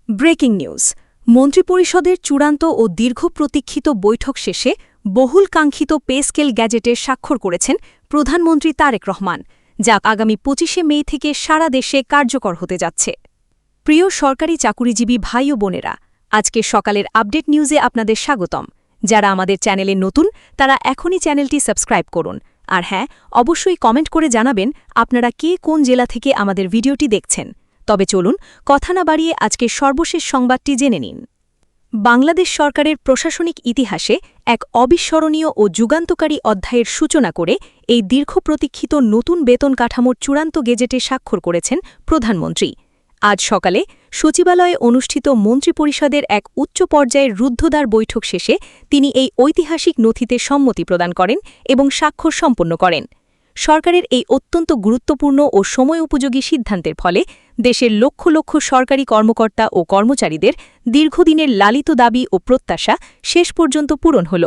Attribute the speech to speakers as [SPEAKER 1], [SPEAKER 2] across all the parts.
[SPEAKER 1] Breaking news. মন্ত্রিপরিষদের চূড়ান্ত ও দীর্ঘ প্রতীক্ষিত বৈঠক শেষে বহুল কাঙ্ক্ষিত পে স্কেল গ্যাজেটের স্বাক্ষর করেছেন প্রধানমন্ত্রী তারেক রহমান, যা আগামী ২৫শে মে থেকে সারা দেশে কার্যকর হতে যাচ্ছে। প্রিয় সরকারি চাকুরিজীবী ভাই ও বোনেরা, আজকে সকালের আপডেট নিউজে আপনাদের স্বাগতম। যারা আমাদের চ্যানেলে নতুন তারা এখনই চ্যানেলটি সাবস্ক্রাইব করুন, আর হ্যাঁ, অবশ্যই কমেন্ট করে জানাবেন আপনারা কে কোন জেলা থেকে আমাদের ভিডিওটি দেখছেন। তবে চলুন কথা না বাড়িয়ে আজকের সর্বশেষ সংবাদটি জেনে নিন। বাংলাদেশ সরকারের প্রশাসনিক ইতিহাসে এক অবিস্মরণীয় ও যুগান্তকারী অধ্যায়ের সূচনা করে এই দীর্ঘ প্রতীক্ষিত নতুন বেতন কাঠামোর চূড়ান্ত গেজেটে স্বাক্ষর করেছেন প্রধানমন্ত্রী। আজ সকালে সচিবালয়ে অনুষ্ঠিত মন্ত্রিপরিষদের এক উচ্চ পর্যায়ের রুদ্ধদ্বার বৈঠক শেষে তিনি এই ঐতিহাসিক নথিতে সম্মতি প্রদান করেন এবং স্বাক্ষর সম্পন্ন করেন। সরকারের এই অত্যন্ত গুরুত্বপূর্ণ ও সময় উপযোগী সিদ্ধান্তের ফলে দেশের লক্ষ লক্ষ সরকারি কর্মকর্তা ও কর্মচারীদের দীর্ঘদিনের লালিত দাবি ও প্রত্যাশা শেষ পর্যন্ত পূরণ হল।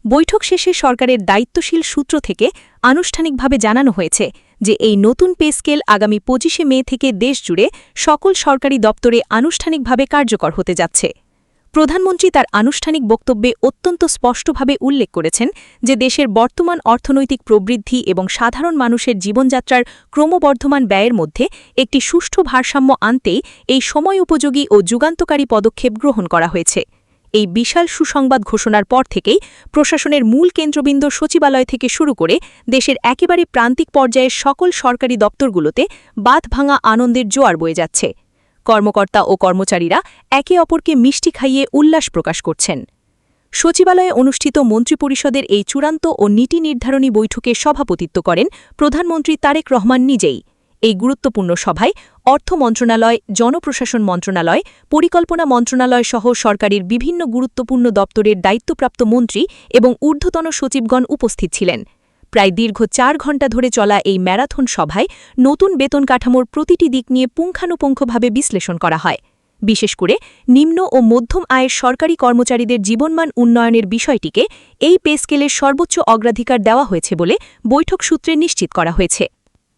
[SPEAKER 1] বৈঠক শেষে সরকারের দায়িত্বশীল সূত্র থেকে আনুষ্ঠানিকভাবে জানানো হয়েছে যে এই নতুন পে স্কেল আগামী ২৫শে মে থেকে দেশজুড়ে সকল সরকারি দপ্তরে আনুষ্ঠানিকভাবে কার্যকর হতে যাচ্ছে। প্রধানমন্ত্রী তার আনুষ্ঠানিক বক্তব্যে অত্যন্ত স্পষ্টভাবে উল্লেখ করেছেন যে দেশের বর্তমান অর্থনৈতিক প্রবৃদ্ধি এবং সাধারণ মানুষের জীবনযাত্রার ক্রমবর্ধমান ব্যয়ের মধ্যে একটি সুষ্ঠু ভারসাম্য আনতেই এই সময় উপযোগী ও যুগান্তকারী পদক্ষেপ গ্রহণ করা হয়েছে। এই বিশাল সুসংবাদ ঘোষণার পর থেকেই প্রশাসনের মূল কেন্দ্রবিন্দু সচিবালয় থেকে শুরু করে দেশের একেবারে প্রান্তিক পর্যায়ের সকল সরকারি দপ্তরগুলোতে বাঁধভাঙা আনন্দের জোয়ার বয়ে যাচ্ছে। কর্মকর্তা ও কর্মচারীরা একে অপরকে মিষ্টি খাইয়ে উল্লাস প্রকাশ করছেন। সচিবালয়ে অনুষ্ঠিত মন্ত্রিপরিষদের এই চূড়ান্ত ও নীতি নির্ধারণী বৈঠকে সভাপতিত্ব করেন প্রধানমন্ত্রী তারেক রহমান নিজেই। এই গুরুত্বপূর্ণ সভায় অর্থ মন্ত্রণালয়, জনপ্রশাসন মন্ত্রণালয়, পরিকল্পনা মন্ত্রণালয় সহ সরকারের বিভিন্ন গুরুত্বপূর্ণ দপ্তরের দায়িত্বপ্রাপ্ত মন্ত্রী এবং ঊর্ধ্বতন সচিবগণ উপস্থিত ছিলেন। প্রায় দীর্ঘ ৪ ঘণ্টা ধরে চলা এই ম্যারাথন সভায় নতুন বেতন কাঠামোর প্রতিটি দিক নিয়ে পুঙ্খানুপুঙ্খভাবে বিশ্লেষণ করা হয়। বিশেষ করে নিম্ন ও মধ্যম আয়ের সরকারি কর্মচারীদের জীবনমান উন্নয়নের বিষয়টিকে এই পে স্কেলের সর্বোচ্চ অগ্রাধিকার দেওয়া হয়েছে বলে বৈঠক সূত্রে নিশ্চিত করা হয়েছে।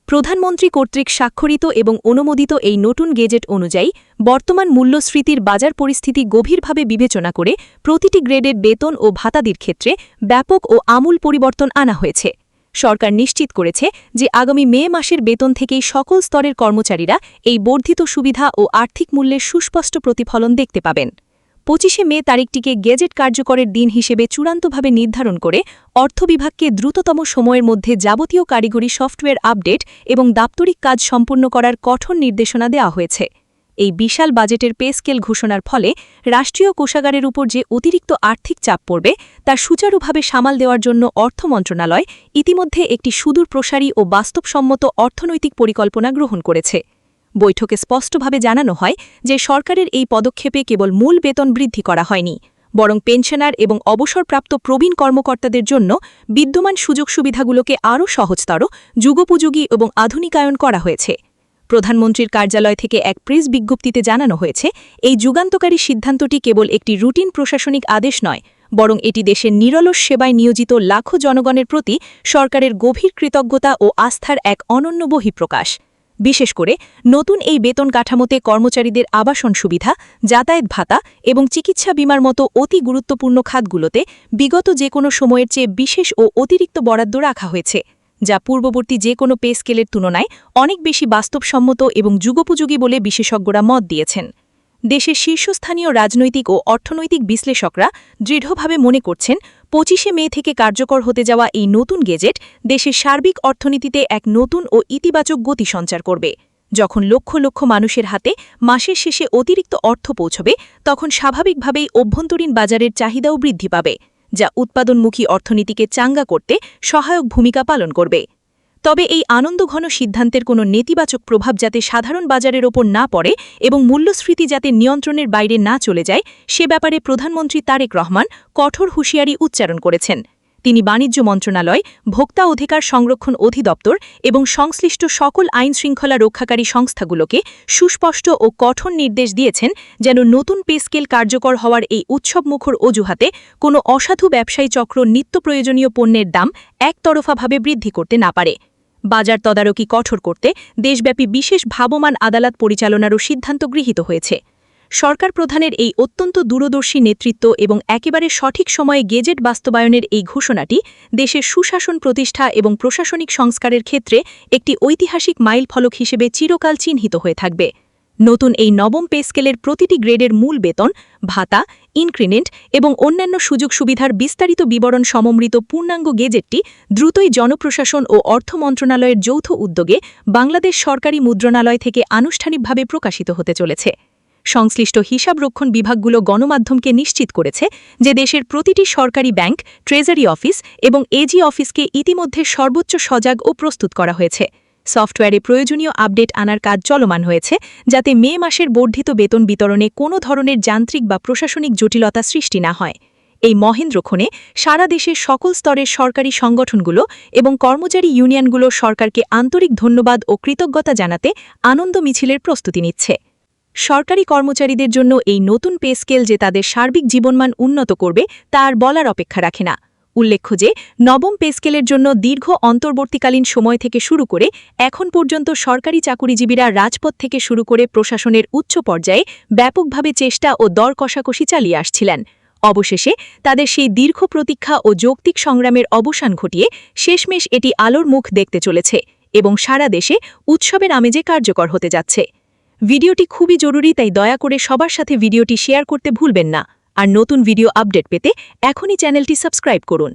[SPEAKER 1] প্রধানমন্ত্রী কর্তৃক স্বাক্ষরিত এবং অনুমোদিত এই নতুন গেজেট অনুযায়ী বর্তমান মূল্যস্ফীতির বাজার পরিস্থিতি গভীরভাবে বিবেচনা করে প্রতিটি গ্রেডের বেতন ও ভাতাদির ক্ষেত্রে ব্যাপক ও আমূল পরিবর্তন আনা হয়েছে। সরকার নিশ্চিত করেছে যে আগামী মে মাসের বেতন থেকেই সকল স্তরের কর্মচারীরা এই বর্ধিত সুবিধা ও আর্থিক মূল্যের সুস্পষ্ট প্রতিফলন দেখতে পাবেন। ২৫শে মে তারিখটিকে গেজেট কার্যকরের দিন হিসেবে চূড়ান্তভাবে নির্ধারণ করে অর্থ বিভাগকে দ্রুততম সময়ের মধ্যে যাবতীয় কারিগরি সফটওয়্যার আপডেট এবং দাপ্তরিক কাজ সম্পূর্ণ করার কঠোর নির্দেশনা দেওয়া হয়েছে। এই বিশাল বাজেটের পে স্কেল ঘোষণার ফলে রাষ্ট্রীয় কোষাগারের উপর যে অতিরিক্ত আর্থিক চাপ পড়বে তা সুচারুভাবে সামাল দেওয়ার জন্য অর্থ মন্ত্রণালয় ইতিমধ্যে একটি সুদূর প্রসারী ও বাস্তবসম্মত অর্থনৈতিক পরিকল্পনা গ্রহণ করেছে। বৈঠকে স্পষ্টভাবে জানানো হয় যে সরকারের এই পদক্ষেপে কেবল মূল বেতন বৃদ্ধি করা হয়নি, বরং পেনশনার এবং অবসরপ্রাপ্ত প্রবীণ কর্মকর্তাদের জন্য বিদ্যমান সুযোগ সুবিধাগুলোকে আরও সহজতর, যুগোপযোগী এবং আধুনিকায়ন করা হয়েছে। প্রধানমন্ত্রীর কার্যালয় থেকে এক প্রেস বিজ্ঞপ্তিতে জানানো হয়েছে, এই যুগান্তকারী সিদ্ধান্তটি কেবল একটি রুটিন প্রশাসনিক আদেশ নয়, বরং এটি দেশের নিরলস সেবায় নিয়োজিত লাখো জনগণের প্রতি সরকারের গভীর কৃতজ্ঞতা ও আস্থার এক অনন্য বহিঃপ্রকাশ। বিশেষ করে নতুন এই বেতন কাঠামোতে কর্মচারীদের আবাসন সুবিধা, যাতায়াত ভাতা এবং চিকিৎসা বীমার মতো অতি গুরুত্বপূর্ণ খাতগুলোতে বিগত যে কোনো সময়ের চেয়ে বিশেষ ও অতিরিক্ত বরাদ্দ রাখা হয়েছে, যা পূর্ববর্তী যে কোনো পে স্কেলের তুলনায় অনেক বেশি বাস্তবসম্মত এবং যুগোপযোগী বলে বিশেষজ্ঞরা মত দিয়েছেন। দেশের শীর্ষস্থানীয় রাজনৈতিক ও অর্থনৈতিক বিশ্লেষকরা দৃঢ়ভাবে মনে করছেন ২৫শে মে থেকে কার্যকর হতে যাওয়া এই নতুন গেজেট দেশের সার্বিক অর্থনীতিতে এক নতুন ও ইতিবাচক গতি সঞ্চার করবে। যখন লক্ষ লক্ষ মানুষের হাতে মাসের শেষে অতিরিক্ত অর্থ পৌঁছবে, তখন স্বাভাবিকভাবেই অভ্যন্তরীণ বাজারের চাহিদাও বৃদ্ধি পাবে, যা উৎপাদনমুখী অর্থনীতিকে চাঙ্গা করতে সহায়ক ভূমিকা পালন করবে। তবে এই আনন্দঘন সিদ্ধান্তের কোনো নেতিবাচক প্রভাব যাতে সাধারণ বাজারের ওপর না পড়ে এবং মূল্যস্ফীতি যাতে নিয়ন্ত্রণের বাইরে না চলে যায়, সে ব্যাপারে প্রধানমন্ত্রী তারেক রহমান কঠোর হুঁশিয়ারি উচ্চারণ করেছেন। তিনি বাণিজ্য মন্ত্রণালয়, ভোক্তা অধিকার সংরক্ষণ অধিদপ্তর এবং সংশ্লিষ্ট সকল আইনশৃঙ্খলা রক্ষাকারী সংস্থাগুলোকে সুস্পষ্ট ও কঠোর নির্দেশ দিয়েছেন যেন নতুন পে স্কেল কার্যকর হওয়ার এই উৎসবমুখর অজুহাতে কোনো অসাধু ব্যবসায়ী চক্র নিত্য প্রয়োজনীয় পণ্যের দাম একতরফাভাবে বৃদ্ধি করতে না পারে। বাজার তদারকি কঠোর করতে দেশব্যাপী বিশেষ ভাবমান আদালত পরিচালনারও সিদ্ধান্ত গৃহীত হয়েছে। সরকার প্রধানের এই অত্যন্ত দূরদর্শী নেতৃত্ব এবং একেবারে সঠিক সময়ে গেজেট বাস্তবায়নের এই ঘোষণাটি দেশের সুশাসন প্রতিষ্ঠা এবং প্রশাসনিক সংস্কারের ক্ষেত্রে একটি ঐতিহাসিক মাইলফলক হিসেবে চিরকাল চিহ্নিত হয়ে থাকবে। নতুন এই নবম পে স্কেলের প্রতিটি গ্রেডের মূল বেতন, ভাতা, ইনক্রিমেন্ট এবং অন্যান্য সুযোগ সুবিধার বিস্তারিত বিবরণ সমন্বিত পূর্ণাঙ্গ গেজেটটি দ্রুতই জনপ্রশাসন ও অর্থ মন্ত্রণালয়ের যৌথ উদ্যোগে বাংলাদেশ সরকারি মুদ্রণালয় থেকে আনুষ্ঠানিকভাবে প্রকাশিত হতে চলেছে। সংশ্লিষ্ট হিসাবরক্ষণ বিভাগগুলো গণমাধ্যমকে নিশ্চিত করেছে যে দেশের প্রতিটি সরকারি ব্যাংক, ট্রেজারি অফিস এবং এজি অফিসকে ইতিমধ্যে সর্বোচ্চ সজাগ ও প্রস্তুত করা হয়েছে। সফটওয়্যারে প্রয়োজনীয় আপডেট আনার কাজ চলমান হয়েছে, যাতে মে মাসের বর্ধিত বেতন বিতরণে কোনো ধরনের যান্ত্রিক বা প্রশাসনিক জটিলতা সৃষ্টি না হয়। এই মহেন্দ্রক্ষণে সারা দেশের সকল স্তরের সরকারি সংগঠনগুলো এবং কর্মচারী ইউনিয়নগুলো সরকারকে আন্তরিক ধন্যবাদ ও কৃতজ্ঞতা জানাতে আনন্দ মিছিলের প্রস্তুতি নিচ্ছে। সরকারি কর্মচারীদের জন্য এই নতুন পে স্কেল যে তাদের সার্বিক জীবনমান উন্নত করবে তা আর বলার অপেক্ষা রাখে না। উল্লেখ্য যে নবম পে স্কেলের জন্য দীর্ঘ অন্তর্বর্তীকালীন সময় থেকে শুরু করে এখন পর্যন্ত সরকারি চাকুরিজীবীরা রাজপথ থেকে শুরু করে প্রশাসনের উচ্চ পর্যায়ে ব্যাপকভাবে চেষ্টা ও দর কষাকষি চালিয়ে আসছিলেন। অবশেষে তাদের সেই দীর্ঘ প্রতীক্ষা ও যৌক্তিক সংগ্রামের অবসান ঘটিয়ে শেষমেশ এটি আলোর মুখ দেখতে চলেছে এবং সারা দেশে উৎসবের আমেজে কার্যকর হতে যাচ্ছে। ভিডিওটি খুবই জরুরি, তাই দয়া করে সবার সাথে ভিডিওটি শেয়ার করতে ভুলবেন না। আর নতুন ভিডিও আপডেট পেতে এখনই চ্যানেলটি সাবস্ক্রাইব করুন।